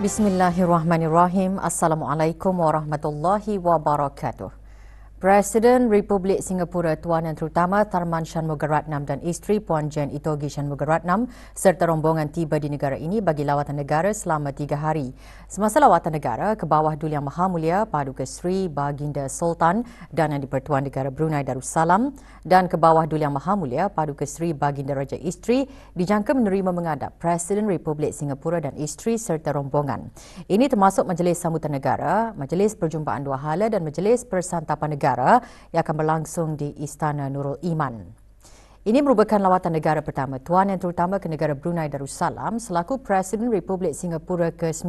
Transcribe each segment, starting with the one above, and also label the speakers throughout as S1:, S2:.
S1: Bismillahirrahmanirrahim. Assalamualaikum warahmatullahi wabarakatuh. Presiden Republik Singapura Tuan Yang Terutama Tharman Shanmugaratnam dan isteri Puan Jen Itogi Shanmugaratnam serta rombongan tiba di negara ini bagi lawatan negara selama 3 hari. Semasa lawatan negara ke bawah Duli Yang Maha Mulia Paduka Seri Baginda Sultan dan Yang di-Pertuan Negara Brunei Darussalam dan ke bawah Duli Yang Maha Mulia Paduka Seri Baginda Raja Isteri dijangka menerima menghadap Presiden Republik Singapura dan isteri serta rombongan. Ini termasuk Majlis Sambutan Negara, Majlis Perjumpaan Dua Hala dan Majlis Persantapan Negara yang akan berlangsung di Istana Nurul Iman. Ini merupakan lawatan negara pertama Tuan Yang Terutama ke negara Brunei Darussalam selaku Presiden Republik Singapura ke-9.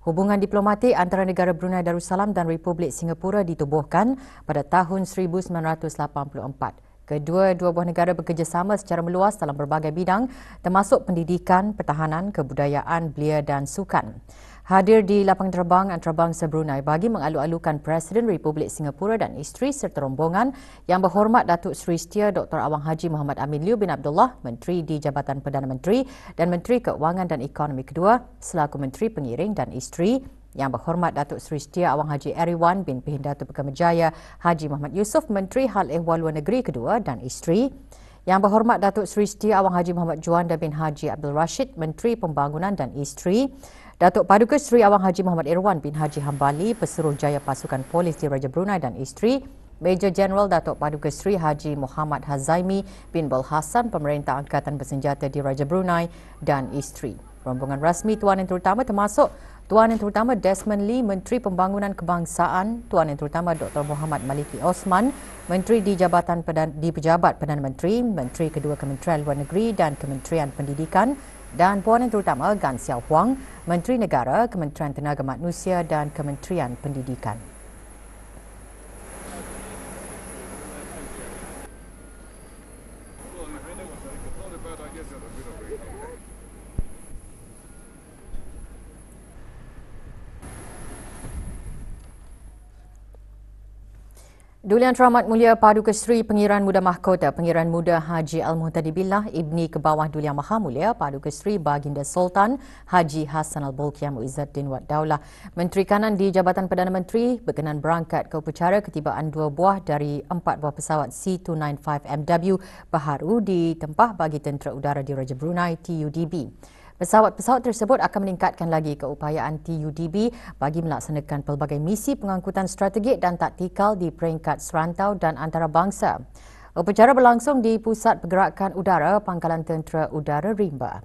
S1: Hubungan diplomatik antara negara Brunei Darussalam dan Republik Singapura ditubuhkan pada tahun 1984. Kedua-dua buah negara bekerjasama secara meluas dalam berbagai bidang termasuk pendidikan, pertahanan, kebudayaan, belia dan sukan. Hadir di lapangan terbang antarabangsa Brunei bagi mengalu-alukan Presiden Republik Singapura dan isteri serta rombongan Yang Berhormat Datuk Seri Setia Dr. Awang Haji Muhammad Amin Liew bin Abdullah, Menteri di Jabatan Perdana Menteri dan Menteri Keuangan dan Ekonomi kedua selaku Menteri Pengiring dan isteri Yang Berhormat Datuk Seri Setia Awang Haji Eriwan bin Pehin Datuk Pekerjaya Haji Muhammad Yusof, Menteri Hal Ehwal Luar Negeri kedua dan isteri Yang Berhormat Datuk Seri Setia Awang Haji Muhammad Juanda bin Haji Abdul Rashid, Menteri Pembangunan dan isteri Datuk Paduka Seri Awang Haji Muhammad Irwan bin Haji Hambali, Pesuruhjaya Pasukan Polis di Raja Brunei dan isteri Major Jeneral Datuk Paduka Seri Haji Muhammad Hazaimi bin Bul Hassan, Pemerintah Angkatan Bersenjata di Raja Brunei dan isteri. Rombongan rasmi Tuan Yang Terutama termasuk Tuan Yang Terutama Desmond Lee, Menteri Pembangunan Kebangsaan, Tuan Yang Terutama Dr. Muhammad Maliki Osman, Menteri di Pejabat Perdana Menteri, Menteri kedua Kementerian Luar Negeri dan Kementerian Pendidikan dan Puan Yang Terutama Gan Xiao Huang, Menteri Negara, Kementerian Tenaga Manusia dan Kementerian Pendidikan. Duli Yang Teramat Mulia Paduka Seri Pengiran Muda Mahkota Pengiran Muda Haji Al-Muhtadi Billah Ibni ke bawah Duli Yang Maha Mulia Paduka Seri Baginda Sultan Haji Hassan Al-Bolkiah Muizzaddin Wad Daulah, Menteri Kanan di Jabatan Perdana Menteri berkenan berangkat ke upacara ketibaan 2 buah dari 4 buah pesawat C295MW baharu ditempah bagi Tentera Udara di Raja Brunei TUDB. Pesawat-pesawat tersebut akan meningkatkan lagi keupayaan TUDB bagi melaksanakan pelbagai misi pengangkutan strategik dan taktikal di peringkat serantau dan antarabangsa. Upacara berlangsung di Pusat Pergerakan Udara Pangkalan Tentera Udara Rimba.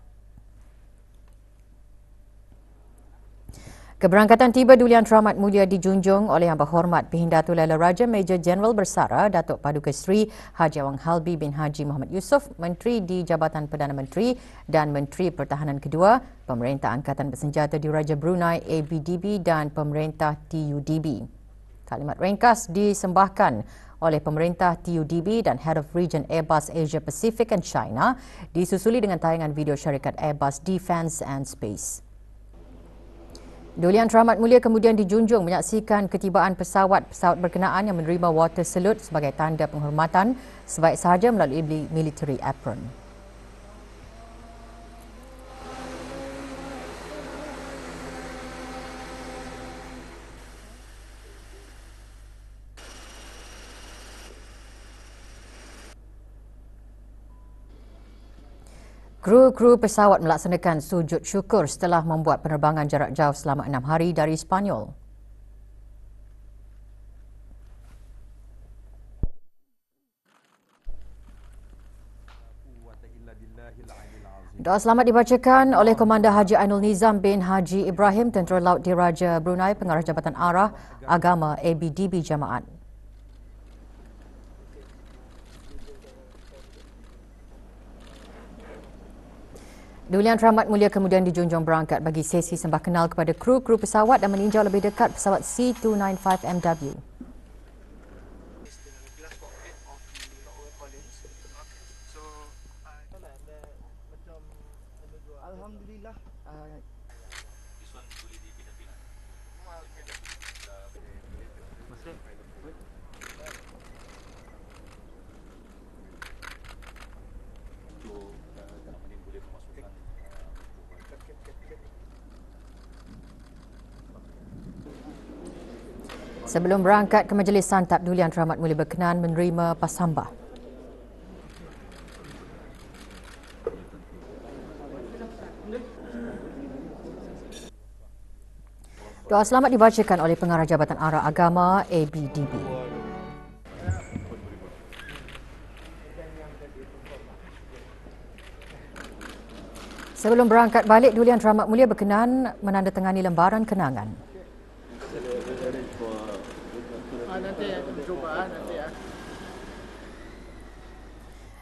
S1: Keberangkatan tiba Duli Yang Teramat Mulia dijunjung oleh Yang Berhormat Pehin Datuk Laila Raja Major Jeneral Bersara Datuk Paduka Seri Haji Awang Halbi bin Haji Muhammad Yusof, Menteri di Jabatan Perdana Menteri dan Menteri Pertahanan kedua, Pemerintah Angkatan Bersenjata di Raja Brunei ABDB dan Pemerintah TUDB. Kalimat ringkas disembahkan oleh Pemerintah TUDB dan Head of Region Airbus Asia Pacific and China disusuli dengan tayangan video syarikat Airbus Defence and Space. Duli Yang Teramat Mulia kemudian dijunjung menyaksikan ketibaan pesawat-pesawat berkenaan yang menerima water salute sebagai tanda penghormatan sebaik sahaja melalui military apron. Kru pesawat melaksanakan sujud syukur setelah membuat penerbangan jarak jauh selama 6 hari dari Sepanyol. Doa selamat dibacakan oleh Komander Haji Ainul Nizam bin Haji Ibrahim, Tentera Laut di Raja Brunei, Pengarah Jabatan Arah Agama ABDB Jamaat. Duli Yang Teramat Mulia kemudian dijunjung berangkat bagi sesi sembah kenal kepada kru pesawat dan meninjau lebih dekat pesawat C295MW.
S2: Alhamdulillah.
S1: Sebelum berangkat ke Majlis Santap, Duli Yang Teramat Mulia berkenan menerima pasambah. Doa selamat dibacakan oleh Pengarah Jabatan Arah Agama ABDB. Sebelum berangkat balik, Duli Yang Teramat Mulia berkenan menandatangani lembaran kenangan.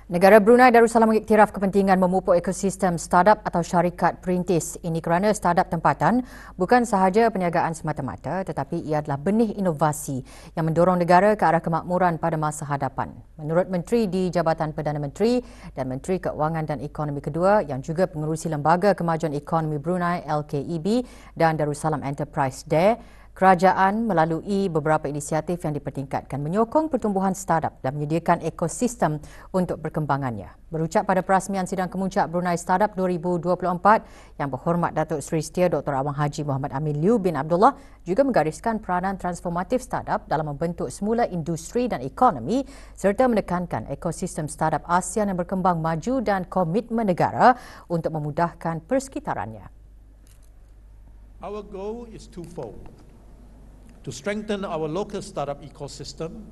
S1: Negara Brunei Darussalam mengiktiraf kepentingan memupuk ekosistem startup atau syarikat perintis. Ini kerana startup tempatan bukan sahaja perniagaan semata-mata tetapi ia adalah benih inovasi yang mendorong negara ke arah kemakmuran pada masa hadapan. Menurut Menteri di Jabatan Perdana Menteri dan Menteri Keuangan dan Ekonomi Kedua yang juga pengerusi Lembaga Kemajuan Ekonomi Brunei LKEB dan Darussalam Enterprise DARE, kerajaan melalui beberapa inisiatif yang dipertingkatkan menyokong pertumbuhan startup dan menyediakan ekosistem untuk perkembangannya. Berucap pada perasmian Sidang Kemuncak Brunei Startup 2024, Yang Berhormat Datuk Seri Setia Dr. Awang Haji Muhammad Amin Liu bin Abdullah juga menggariskan peranan transformatif startup dalam membentuk semula industri dan ekonomi serta menekankan ekosistem startup ASEAN yang berkembang maju dan komitmen negara untuk memudahkan persekitarannya.
S2: Our goal is twofold: to strengthen our local startup ecosystem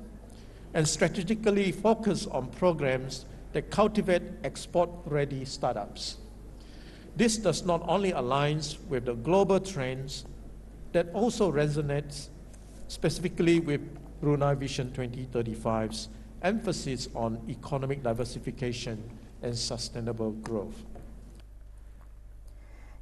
S2: and strategically focus on programs that cultivate export-ready startups. This does not only align with the global trends that also resonates specifically with Brunei Vision 2035's emphasis on economic diversification and sustainable growth.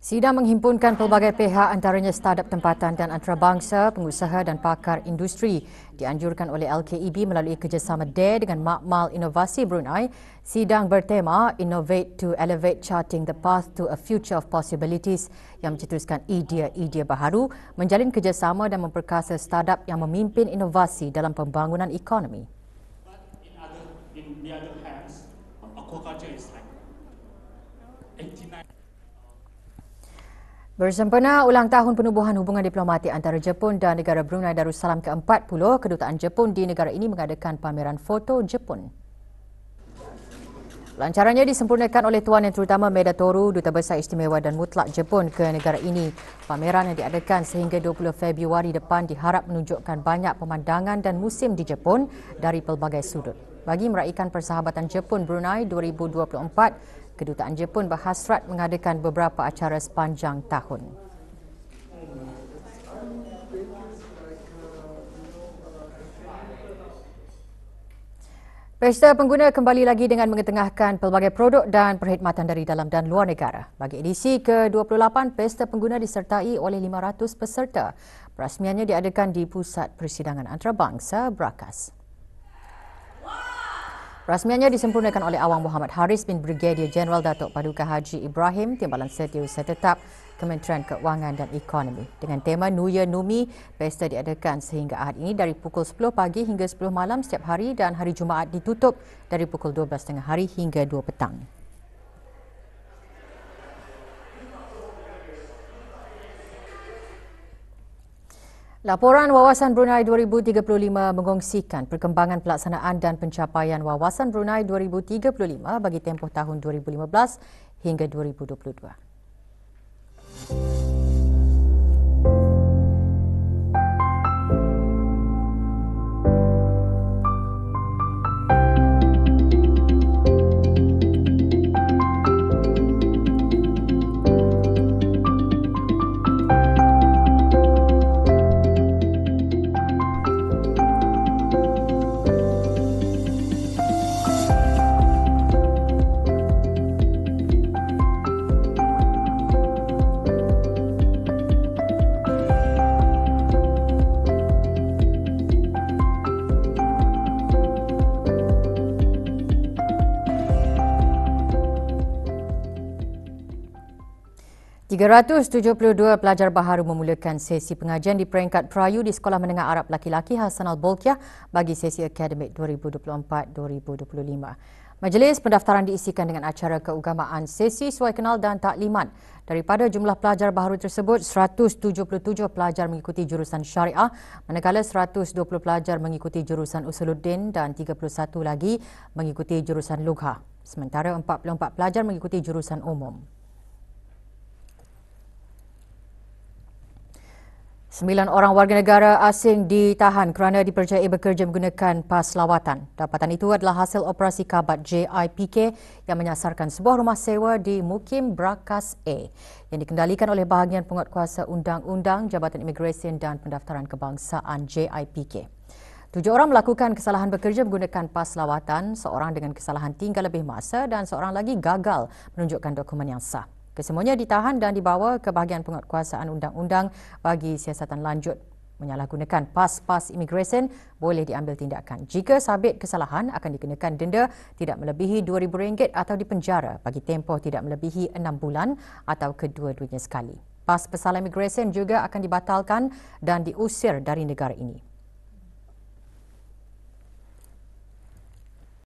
S1: Sidang menghimpunkan pelbagai pihak antaranya startup tempatan dan antarabangsa, pengusaha dan pakar industri. Dianjurkan oleh LKEB melalui kerjasama DARE dengan Makmal Inovasi Brunei. Sidang bertema Innovate to Elevate, Charting the Path to a Future of Possibilities yang mencetuskan idea-idea baharu, menjalin kerjasama dan memperkasa startup yang memimpin inovasi dalam pembangunan ekonomi. In the other hands, aquaculture is like 89. Bersempena ulang tahun penubuhan hubungan diplomatik antara Jepun dan negara Brunei Darussalam ke-40, Kedutaan Jepun di negara ini mengadakan pameran foto Jepun. Lancarannya disempurnakan oleh Tuan Yang Terutama Meda Toru, Duta Besar Istimewa dan Mutlak Jepun ke negara ini. Pameran yang diadakan sehingga 20 Februari depan diharap menunjukkan banyak pemandangan dan musim di Jepun dari pelbagai sudut. Bagi meraihkan Persahabatan Jepun-Brunei 2024, Kedutaan Jepun berhasrat mengadakan beberapa acara sepanjang tahun. Pesta Pengguna kembali lagi dengan mengetengahkan pelbagai produk dan perkhidmatan dari dalam dan luar negara. Bagi edisi ke-28, Pesta Pengguna disertai oleh 500 peserta. Perasmiannya diadakan di Pusat Persidangan Antarabangsa Brakas. Rasmiannya disempurnakan oleh Awang Muhammad Haris bin Brigadier Jeneral Datuk Paduka Haji Ibrahim, Timbalan Setiausaha Tetap Kementerian Keuangan dan Ekonomi. Dengan tema Nuya Numi, pesta diadakan sehingga Ahad ini dari pukul 10 pagi hingga 10 malam setiap hari dan hari Jumaat ditutup dari pukul 12 tengah hari hingga 2 petang. Laporan Wawasan Brunei 2035 mengongsikan perkembangan pelaksanaan dan pencapaian Wawasan Brunei 2035 bagi tempoh tahun 2015 hingga 2022. ...372 pelajar baharu memulakan sesi pengajian di peringkat Perayu di Sekolah Menengah Arab Laki-Laki Hasan Al-Bolkiah bagi sesi akademik 2024-2025. Majlis pendaftaran diisikan dengan acara keagamaan, sesi suai kenal dan taklimat Daripada jumlah pelajar baharu tersebut, 177 pelajar mengikuti jurusan syariah, manakala 120 pelajar mengikuti jurusan usuluddin dan 31 lagi mengikuti jurusan lughah. Sementara 44 pelajar mengikuti jurusan umum. 9 orang warga negara asing ditahan kerana dipercayai bekerja menggunakan pas lawatan. Dapatan itu adalah hasil operasi kabat JIPK yang menyasarkan sebuah rumah sewa di Mukim Brakas A yang dikendalikan oleh bahagian penguatkuasa Undang-Undang Jabatan Imigresen dan Pendaftaran Kebangsaan JIPK. 7 orang melakukan kesalahan bekerja menggunakan pas lawatan, seorang dengan kesalahan tinggal lebih masa dan seorang lagi gagal menunjukkan dokumen yang sah. Kesemuanya ditahan dan dibawa ke bahagian penguatkuasaan undang-undang bagi siasatan lanjut. Menyalahgunakan pas-pas imigresen boleh diambil tindakan. Jika sabit kesalahan, akan dikenakan denda tidak melebihi RM2,000 atau dipenjara bagi tempoh tidak melebihi 6 bulan atau kedua-duanya sekali. Pas pesalah imigresen juga akan dibatalkan dan diusir dari negara ini.